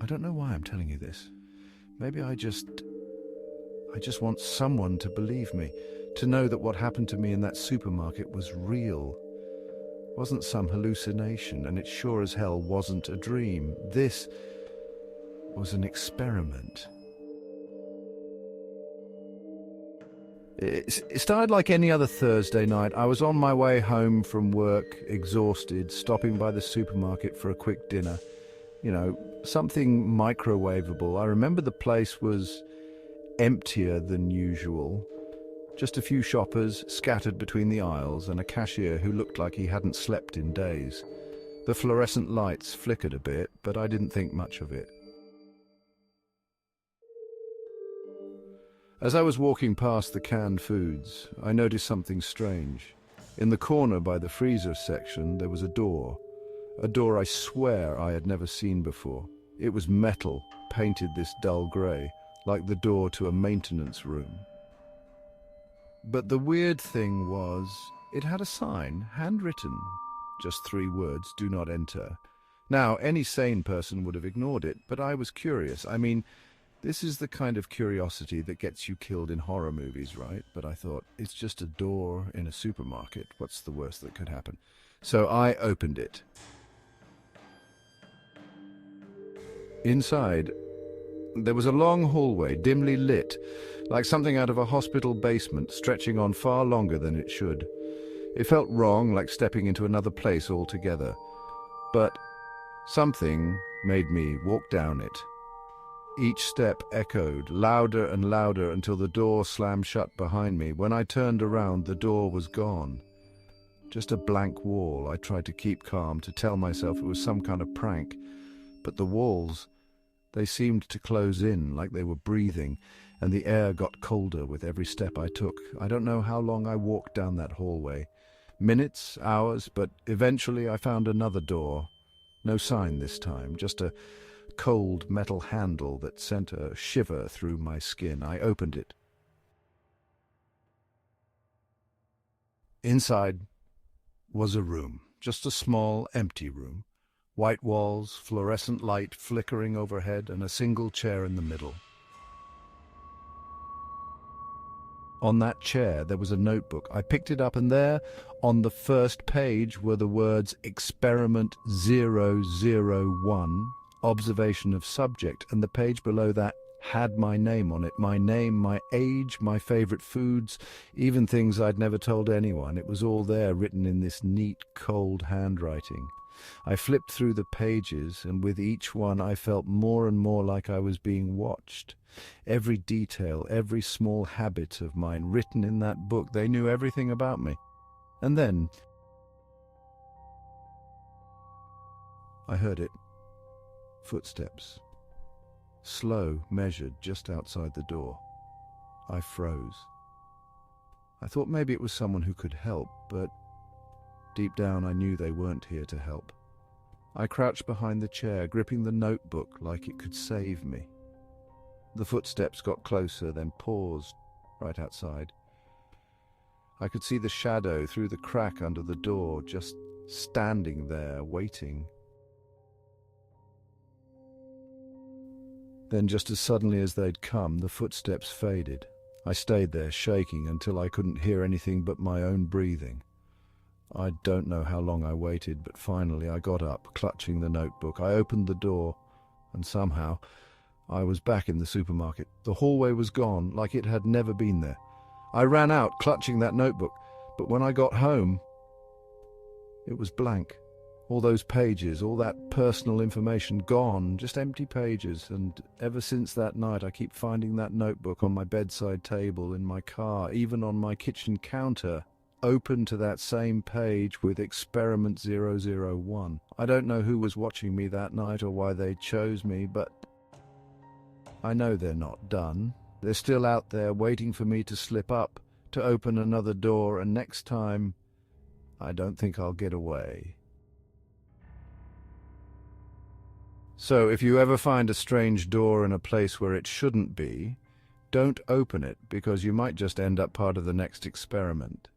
I don't know why I'm telling you this. Maybe I just want someone to believe me, to know that what happened to me in that supermarket was real. Wasn't some hallucination, and it sure as hell wasn't a dream. This was an experiment. It started like any other Thursday night. I was on my way home from work, exhausted, stopping by the supermarket for a quick dinner. Something microwavable. I remember the place was emptier than usual. Just a few shoppers scattered between the aisles and a cashier who looked like he hadn't slept in days. The fluorescent lights flickered a bit, but I didn't think much of it. As I was walking past the canned foods, I noticed something strange. In the corner by the freezer section, there was a door I swear I had never seen before. It was metal, painted this dull grey, like the door to a maintenance room. But the weird thing was, it had a sign, handwritten. Just 3 words, "Do not enter." Now, any sane person would have ignored it, but I was curious. I mean, this is the kind of curiosity that gets you killed in horror movies, right? But I thought, it's just a door in a supermarket. What's the worst that could happen? So I opened it. Inside, there was a long hallway, dimly lit, like something out of a hospital basement, stretching on far longer than it should. It felt wrong, like stepping into another place altogether. But something made me walk down it. Each step echoed, louder and louder, until the door slammed shut behind me. When I turned around, the door was gone. Just a blank wall. I tried to keep calm, to tell myself it was some kind of prank. But the walls, they seemed to close in, like they were breathing, and the air got colder with every step I took. I don't know how long I walked down that hallway. Minutes, hours, but eventually I found another door. No sign this time, just a cold metal handle that sent a shiver through my skin. I opened it. Inside was a room, just a small, empty room. White walls, fluorescent light flickering overhead, and a single chair in the middle. On that chair there was a notebook. I picked it up, and there, on the first page, were the words Experiment 001, Observation of Subject, and the page below that had my name on it. My name, my age, my favorite foods, even things I'd never told anyone. It was all there, written in this neat, cold handwriting. I flipped through the pages, and with each one I felt more and more like I was being watched. Every detail, every small habit of mine written in that book, they knew everything about me. And then I heard it. Footsteps. Slow, measured, just outside the door. I froze. I thought maybe it was someone who could help, but deep down I knew they weren't here to help. I crouched behind the chair, gripping the notebook like it could save me. The footsteps got closer, then paused right outside. I could see the shadow through the crack under the door, just standing there, waiting. Then, just as suddenly as they'd come, the footsteps faded. I stayed there, shaking, until I couldn't hear anything but my own breathing. I don't know how long I waited, but finally I got up, clutching the notebook. I opened the door, and somehow I was back in the supermarket. The hallway was gone, like it had never been there. I ran out, clutching that notebook, but when I got home, it was blank. All those pages, all that personal information, gone, just empty pages. And ever since that night, I keep finding that notebook on my bedside table, in my car, even on my kitchen counter, open to that same page with Experiment 001. I don't know who was watching me that night or why they chose me, but I know they're not done. They're still out there waiting for me to slip up, to open another door, and next time, I don't think I'll get away. So if you ever find a strange door in a place where it shouldn't be, don't open it, because you might just end up part of the next experiment.